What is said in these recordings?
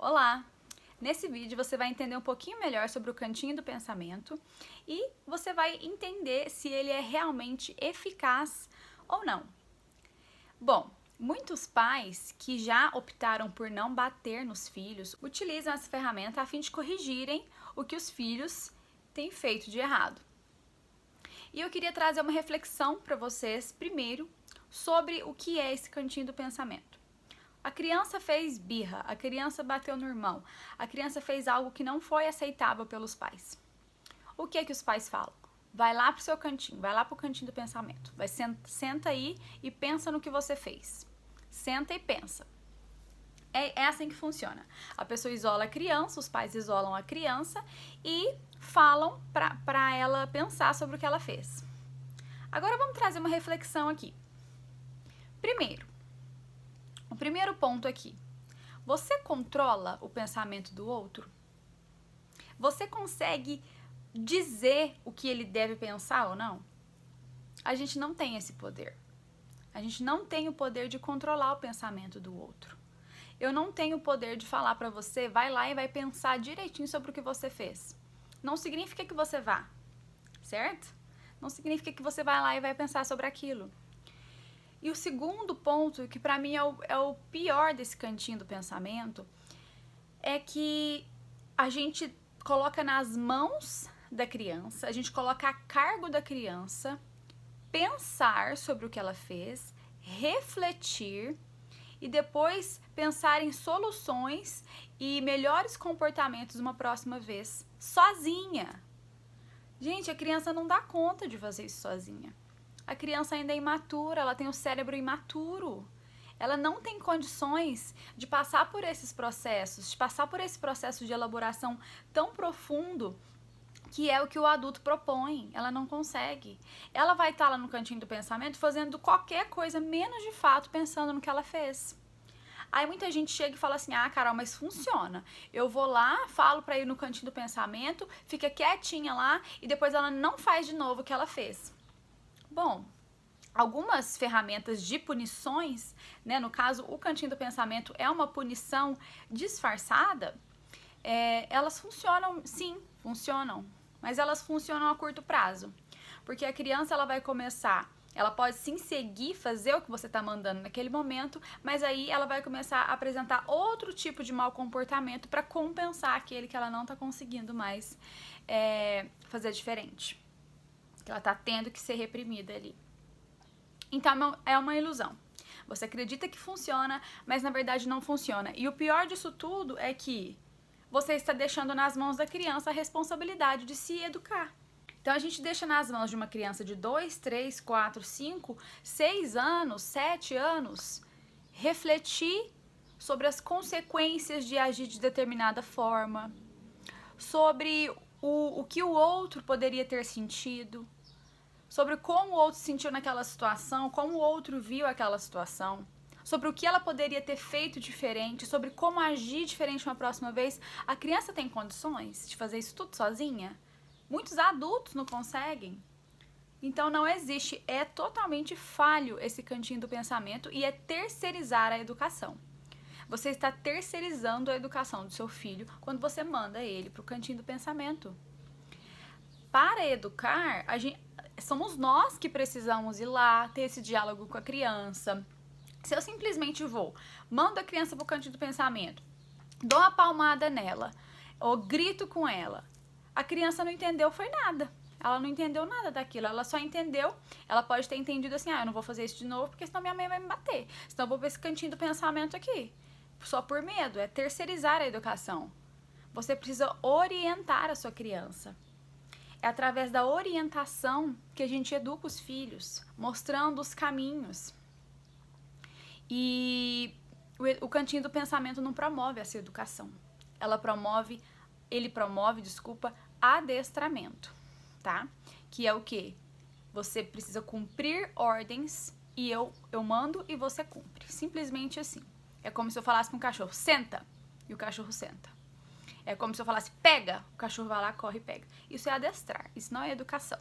Olá! Nesse vídeo você vai entender um pouquinho melhor sobre o cantinho do pensamento e você vai entender se ele é realmente eficaz ou não. Bom, muitos pais que já optaram por não bater nos filhos utilizam essa ferramenta a fim de corrigirem o que os filhos têm feito de errado. E eu queria trazer uma reflexão para vocês primeiro sobre o que é esse cantinho do pensamento. A criança fez birra, a criança bateu no irmão, a criança fez algo que não foi aceitável pelos pais. O que é que os pais falam? Vai lá pro seu cantinho, vai lá pro cantinho do pensamento. Senta aí e pensa no que você fez. Senta e pensa. É assim que funciona. A pessoa isola a criança, os pais isolam a criança e falam para ela pensar sobre o que ela fez. Agora vamos trazer uma reflexão aqui. O primeiro ponto aqui. Você controla o pensamento do outro? Você consegue dizer o que ele deve pensar ou não? A gente não tem esse poder. A gente não tem o poder de controlar o pensamento do outro. Eu não tenho o poder de falar pra você, vai lá e vai pensar direitinho sobre o que você fez. Não significa que você vá, certo? Não significa que você vai lá e vai pensar sobre aquilo. E o segundo ponto, que pra mim é o pior desse cantinho do pensamento, é que a gente coloca nas mãos da criança, a gente coloca a cargo da criança pensar sobre o que ela fez, refletir e depois pensar em soluções e melhores comportamentos uma próxima vez, sozinha. Gente, a criança não dá conta de fazer isso sozinha. A criança ainda é imatura, ela tem o cérebro imaturo. Ela não tem condições de passar por esses processos, de passar por esse processo de elaboração tão profundo que é o que o adulto propõe. Ela não consegue. Ela vai estar lá no cantinho do pensamento fazendo qualquer coisa, menos de fato pensando no que ela fez. Aí muita gente chega e fala assim, ah, Carol, mas funciona. Eu vou lá, falo pra ir no cantinho do pensamento, fica quietinha lá e depois ela não faz de novo o que ela fez. Bom, algumas ferramentas de punições, né, no caso o cantinho do pensamento é uma punição disfarçada, elas funcionam, sim, funcionam, mas elas funcionam a curto prazo, porque a criança ela vai começar, ela pode sim seguir, fazer o que você está mandando naquele momento, mas aí ela vai começar a apresentar outro tipo de mau comportamento para compensar aquele que ela não está conseguindo mais fazer diferente. Que ela tá tendo que ser reprimida ali. Então é uma ilusão. Você acredita que funciona, mas na verdade não funciona. E o pior disso tudo é que você está deixando nas mãos da criança a responsabilidade de se educar. Então a gente deixa nas mãos de uma criança de 2, 3, 4, 5, 6 anos, 7 anos, refletir sobre as consequências de agir de determinada forma, sobre o que o outro poderia ter sentido, sobre como o outro se sentiu naquela situação, como o outro viu aquela situação, sobre o que ela poderia ter feito diferente, sobre como agir diferente uma próxima vez. A criança tem condições de fazer isso tudo sozinha? Muitos adultos não conseguem. Então não existe, é totalmente falho esse cantinho do pensamento e é terceirizar a educação. Você está terceirizando a educação do seu filho quando você manda ele para o cantinho do pensamento. Para educar, somos nós que precisamos ir lá, ter esse diálogo com a criança. Se eu simplesmente mando a criança para o cantinho do pensamento, dou uma palmada nela, ou grito com ela, a criança não entendeu foi nada. Ela não entendeu nada daquilo, ela só entendeu, ela pode ter entendido assim, eu não vou fazer isso de novo porque senão minha mãe vai me bater. Senão eu vou para esse cantinho do pensamento aqui. Só por medo, é terceirizar a educação. Você precisa orientar a sua criança. É através da orientação que a gente educa os filhos, mostrando os caminhos. E o cantinho do pensamento não promove essa educação. Ele promove, adestramento, tá? Que é o quê? Você precisa cumprir ordens e eu mando e você cumpre. Simplesmente assim. É como se eu falasse para um cachorro, senta, e o cachorro senta. É como se eu falasse, pega, o cachorro vai lá, corre e pega. Isso é adestrar, isso não é educação,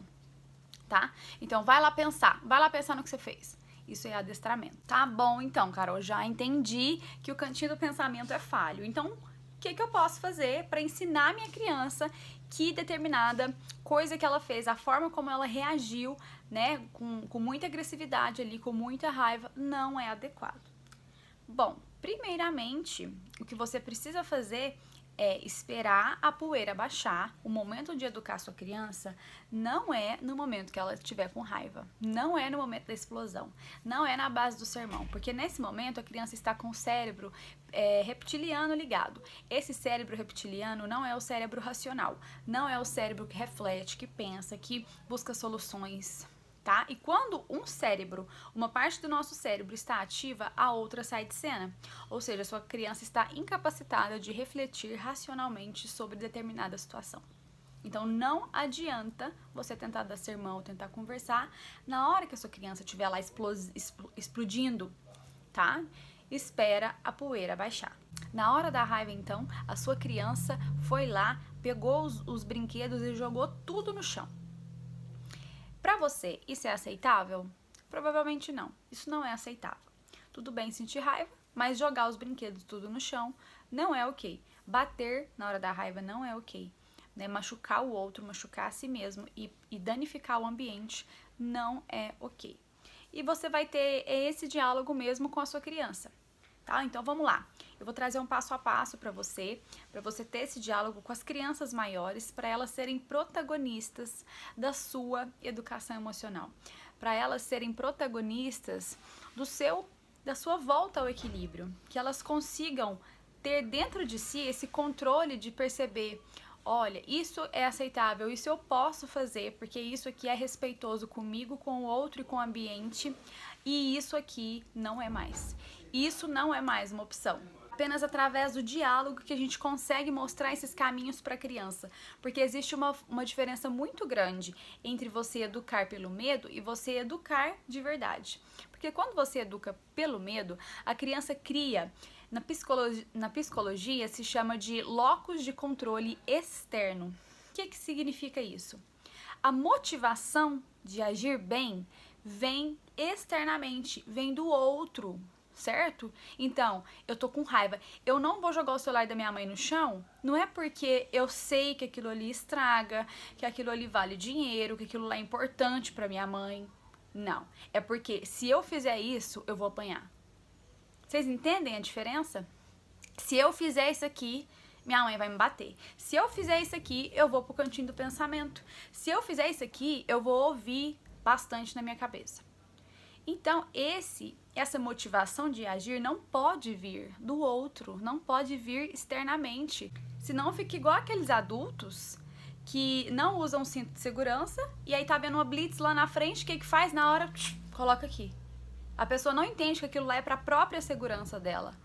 tá? Então vai lá pensar no que você fez. Isso é adestramento. Tá bom, então, Carol, já entendi que o cantinho do pensamento é falho. Então, que eu posso fazer para ensinar a minha criança que determinada coisa que ela fez, a forma como ela reagiu, né, com muita agressividade ali, com muita raiva, não é adequado. Bom, primeiramente, o que você precisa fazer é esperar a poeira baixar. O momento de educar sua criança não é no momento que ela estiver com raiva, não é no momento da explosão, não é na base do sermão, porque nesse momento a criança está com o cérebro reptiliano ligado. Esse cérebro reptiliano não é o cérebro racional, não é o cérebro que reflete, que pensa, que busca soluções, tá? E quando uma parte do nosso cérebro está ativa, a outra sai de cena. Ou seja, a sua criança está incapacitada de refletir racionalmente sobre determinada situação. Então, não adianta você tentar dar sermão, tentar conversar na hora que a sua criança estiver lá explodindo, tá? Espera a poeira baixar. Na hora da raiva, então, a sua criança foi lá, pegou os brinquedos e jogou tudo no chão. Para você, isso é aceitável? Provavelmente não. Isso não é aceitável. Tudo bem sentir raiva, mas jogar os brinquedos tudo no chão não é ok. Bater na hora da raiva não é ok. Né? Machucar o outro, machucar a si mesmo e danificar o ambiente não é ok. E você vai ter esse diálogo mesmo com a sua criança. Tá? Então vamos lá. Eu vou trazer um passo a passo para você ter esse diálogo com as crianças maiores, para elas serem protagonistas da sua educação emocional, para elas serem protagonistas da sua volta ao equilíbrio, que elas consigam ter dentro de si esse controle de perceber, olha, isso é aceitável, isso eu posso fazer, porque isso aqui é respeitoso comigo, com o outro e com o ambiente, e isso aqui não é mais. Isso não é mais uma opção. Apenas através do diálogo que a gente consegue mostrar esses caminhos para a criança. Porque existe uma diferença muito grande entre você educar pelo medo e você educar de verdade. Porque quando você educa pelo medo, a criança cria, na psicologia se chama de locus de controle externo. O que significa isso? A motivação de agir bem vem externamente, vem do outro. Certo? Então, eu tô com raiva. Eu não vou jogar o celular da minha mãe no chão, não é porque eu sei que aquilo ali estraga, que aquilo ali vale dinheiro, que aquilo lá é importante pra minha mãe. Não. É porque se eu fizer isso, eu vou apanhar. Vocês entendem a diferença? Se eu fizer isso aqui, minha mãe vai me bater. Se eu fizer isso aqui, eu vou pro cantinho do pensamento. Se eu fizer isso aqui, eu vou ouvir bastante na minha cabeça. Então, essa motivação de agir não pode vir do outro, não pode vir externamente. Senão fica igual aqueles adultos que não usam cinto de segurança e aí tá vendo uma blitz lá na frente, o que faz na hora? Coloca aqui. A pessoa não entende que aquilo lá é para a própria segurança dela.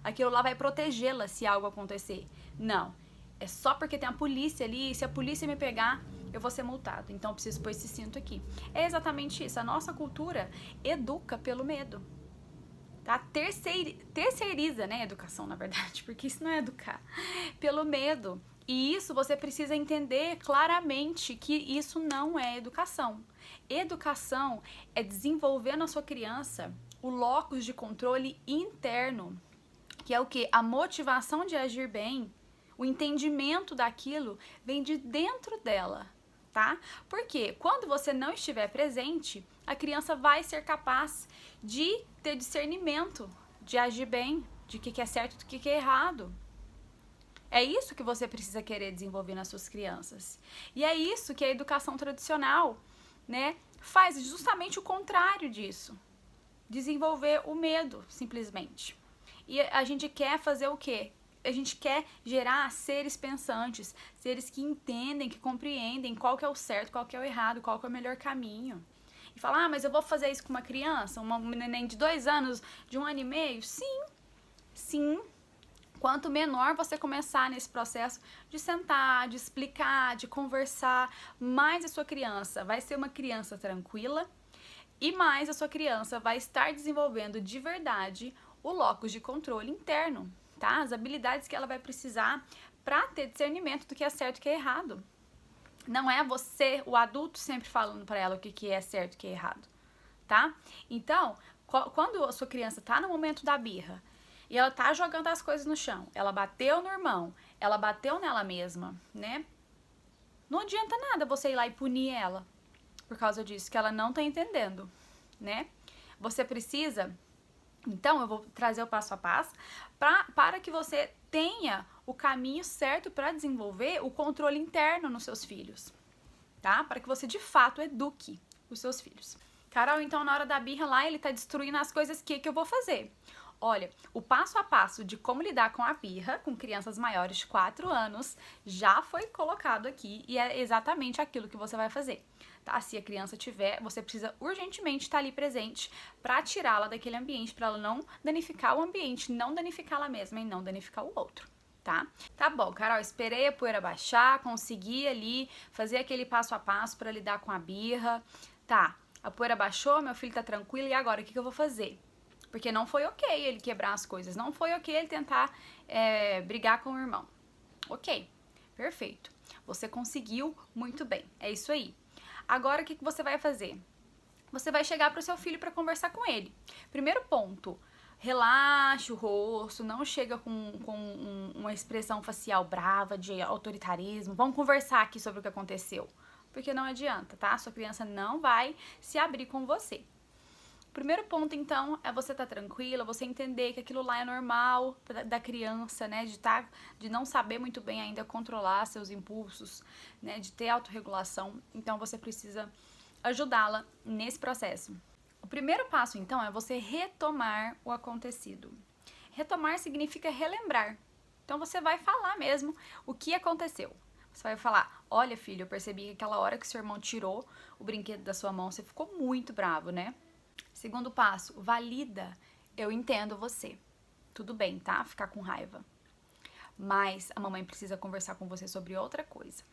Aquilo lá vai protegê-la se algo acontecer. Não. É só porque tem a polícia ali, e se a polícia me pegar, eu vou ser multado, então eu preciso pôr esse cinto aqui. É exatamente isso, a nossa cultura educa pelo medo, tá? Terceiriza, né, a educação, na verdade, porque isso não é educar, pelo medo. E isso você precisa entender claramente que isso não é educação. Educação é desenvolver na sua criança o locus de controle interno, que é o quê? A motivação de agir bem, o entendimento daquilo vem de dentro dela. Tá? Porque quando você não estiver presente, a criança vai ser capaz de ter discernimento, de agir bem, de o que é certo e o que é errado. É isso que você precisa querer desenvolver nas suas crianças. E é isso que a educação tradicional, né, faz justamente o contrário disso. Desenvolver o medo, simplesmente. E a gente quer fazer o quê? A gente quer gerar seres pensantes, seres que entendem, que compreendem qual que é o certo, qual que é o errado, qual que é o melhor caminho. E falar, mas eu vou fazer isso com uma criança, um neném de 2 anos, de 1 ano e meio? Sim, sim. Quanto menor você começar nesse processo de sentar, de explicar, de conversar, mais a sua criança vai ser uma criança tranquila e mais a sua criança vai estar desenvolvendo de verdade o locus de controle interno. Tá? As habilidades que ela vai precisar para ter discernimento do que é certo e o que é errado. Não é você, o adulto, sempre falando para ela o que é certo e o que é errado, tá? Então, quando a sua criança tá no momento da birra, e ela tá jogando as coisas no chão, ela bateu no irmão, ela bateu nela mesma, né? Não adianta nada você ir lá e punir ela por causa disso, que ela não tá entendendo, né? Você precisa, então eu vou trazer o passo a passo para que você tenha o caminho certo para desenvolver o controle interno nos seus filhos, tá? Para que você de fato eduque os seus filhos. Carol, então na hora da birra lá, ele tá destruindo as coisas, o que eu vou fazer? Olha, o passo a passo de como lidar com a birra com crianças maiores de 4 anos já foi colocado aqui e é exatamente aquilo que você vai fazer, tá? Se a criança tiver, você precisa urgentemente estar ali presente para tirá-la daquele ambiente, para ela não danificar o ambiente, não danificar ela mesma e não danificar o outro, tá? Tá bom, Carol, esperei a poeira baixar, consegui ali fazer aquele passo a passo para lidar com a birra, tá? A poeira baixou, meu filho tá tranquilo, e agora o que eu vou fazer? Porque não foi ok ele quebrar as coisas, não foi ok ele tentar brigar com o irmão. Ok, perfeito. Você conseguiu muito bem, é isso aí. Agora o que você vai fazer? Você vai chegar pro seu filho para conversar com ele. Primeiro ponto, relaxe o rosto, não chega com uma expressão facial brava, de autoritarismo. Vamos conversar aqui sobre o que aconteceu. Porque não adianta, tá? Sua criança não vai se abrir com você. O primeiro ponto, então, é você estar tranquila, você entender que aquilo lá é normal da criança, né? De não saber muito bem ainda controlar seus impulsos, né? De ter autorregulação. Então, você precisa ajudá-la nesse processo. O primeiro passo, então, é você retomar o acontecido. Retomar significa relembrar. Então, você vai falar mesmo o que aconteceu. Você vai falar, olha, filho, eu percebi que aquela hora que seu irmão tirou o brinquedo da sua mão, você ficou muito bravo, né? Segundo passo, valida. Eu entendo você. Tudo bem, tá? Ficar com raiva. Mas a mamãe precisa conversar com você sobre outra coisa.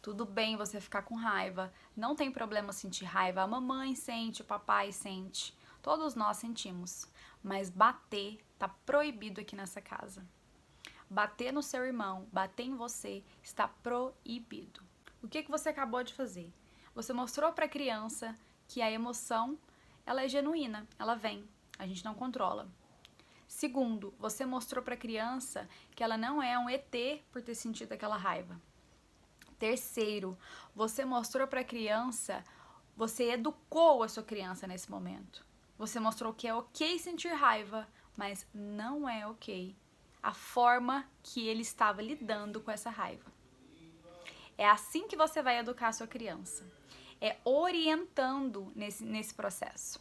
Tudo bem você ficar com raiva. Não tem problema sentir raiva. A mamãe sente, o papai sente. Todos nós sentimos. Mas bater tá proibido aqui nessa casa. Bater no seu irmão, bater em você, está proibido. O que você acabou de fazer? Você mostrou para a criança que a emoção, ela é genuína, ela vem, a gente não controla. Segundo, você mostrou para a criança que ela não é um ET por ter sentido aquela raiva. Terceiro, você mostrou para a criança, você educou a sua criança nesse momento. Você mostrou que é ok sentir raiva, mas não é ok a forma que ele estava lidando com essa raiva. É assim que você vai educar a sua criança. É orientando nesse processo.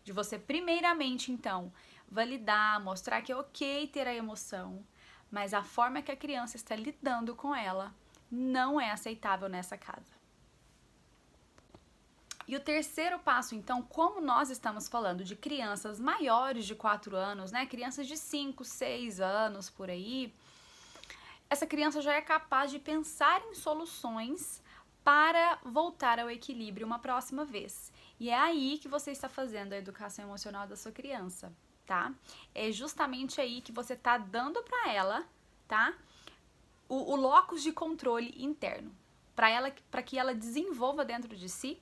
De você, primeiramente, então, validar, mostrar que é ok ter a emoção, mas a forma que a criança está lidando com ela não é aceitável nessa casa. E o terceiro passo, então, como nós estamos falando de crianças maiores de 4 anos, né? Crianças de 5, 6 anos, por aí, essa criança já é capaz de pensar em soluções para voltar ao equilíbrio uma próxima vez. E é aí que você está fazendo a educação emocional da sua criança, tá? É justamente aí que você está dando para ela, tá? O locus de controle interno, para que ela desenvolva dentro de si,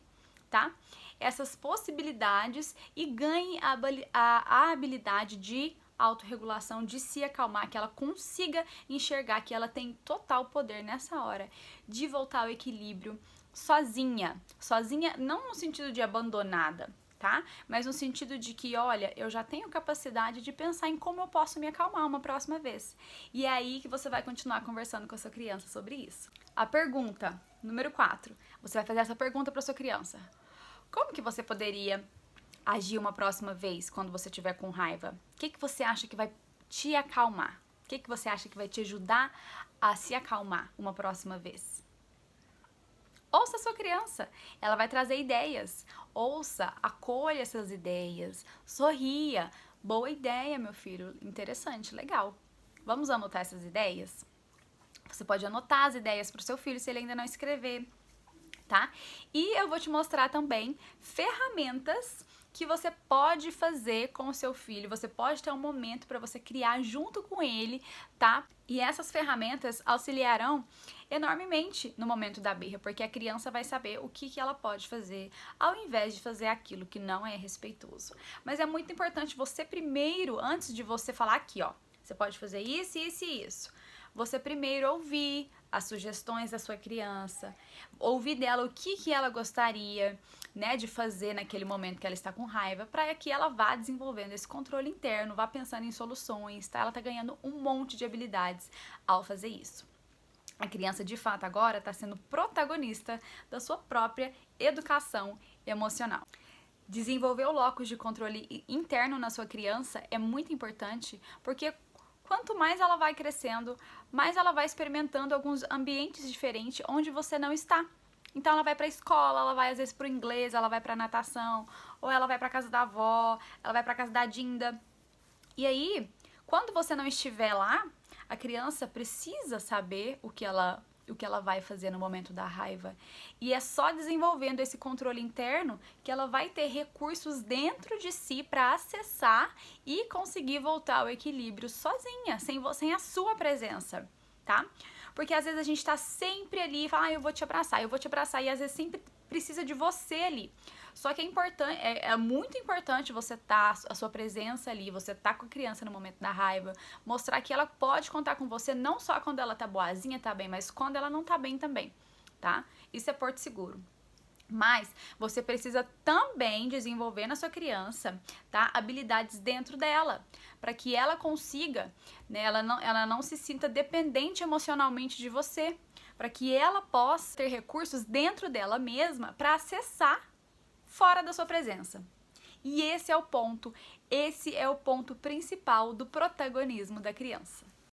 tá? Essas possibilidades e ganhe a habilidade de autorregulação, de se acalmar, que ela consiga enxergar que ela tem total poder nessa hora de voltar ao equilíbrio sozinha. Sozinha não no sentido de abandonada, tá? Mas no sentido de que, olha, eu já tenho capacidade de pensar em como eu posso me acalmar uma próxima vez. E é aí que você vai continuar conversando com a sua criança sobre isso. A pergunta número 4. Você vai fazer essa pergunta para sua criança. Como que você poderia agir uma próxima vez quando você estiver com raiva? O que você acha que vai te acalmar? O que você acha que vai te ajudar a se acalmar uma próxima vez? Ouça a sua criança, ela vai trazer ideias. Ouça, acolha essas ideias, sorria. Boa ideia, meu filho, interessante, legal. Vamos anotar essas ideias? Você pode anotar as ideias para o seu filho se ele ainda não escrever, tá? E eu vou te mostrar também ferramentas que você pode fazer com o seu filho, você pode ter um momento para você criar junto com ele, tá? E essas ferramentas auxiliarão enormemente no momento da birra, porque a criança vai saber o que ela pode fazer, ao invés de fazer aquilo que não é respeitoso. Mas é muito importante você primeiro, antes de você falar aqui, ó, você pode fazer isso, isso e isso, você primeiro ouvir as sugestões da sua criança, ouvir dela o que ela gostaria, né, de fazer naquele momento que ela está com raiva, para que ela vá desenvolvendo esse controle interno, vá pensando em soluções, tá? Ela tá ganhando um monte de habilidades ao fazer isso. A criança, de fato, agora está sendo protagonista da sua própria educação emocional. Desenvolver o locus de controle interno na sua criança é muito importante, porque quanto mais ela vai crescendo, mais ela vai experimentando alguns ambientes diferentes onde você não está. Então ela vai para a escola, ela vai às vezes para o inglês, ela vai para natação, ou ela vai para casa da avó, ela vai para casa da Dinda. E aí, quando você não estiver lá, a criança precisa saber o que ela vai fazer no momento da raiva. E é só desenvolvendo esse controle interno que ela vai ter recursos dentro de si para acessar e conseguir voltar ao equilíbrio sozinha, sem a sua presença, tá? Porque às vezes a gente tá sempre ali e fala, eu vou te abraçar, e às vezes sempre precisa de você ali. Só que é muito importante você a sua presença ali, você tá com a criança no momento da raiva, mostrar que ela pode contar com você não só quando ela tá boazinha, tá bem, mas quando ela não tá bem também, tá? Isso é porto seguro. Mas você precisa também desenvolver na sua criança, tá, habilidades dentro dela, para que ela consiga, né, ela não se sinta dependente emocionalmente de você, para que ela possa ter recursos dentro dela mesma para acessar fora da sua presença. E esse é o ponto principal do protagonismo da criança.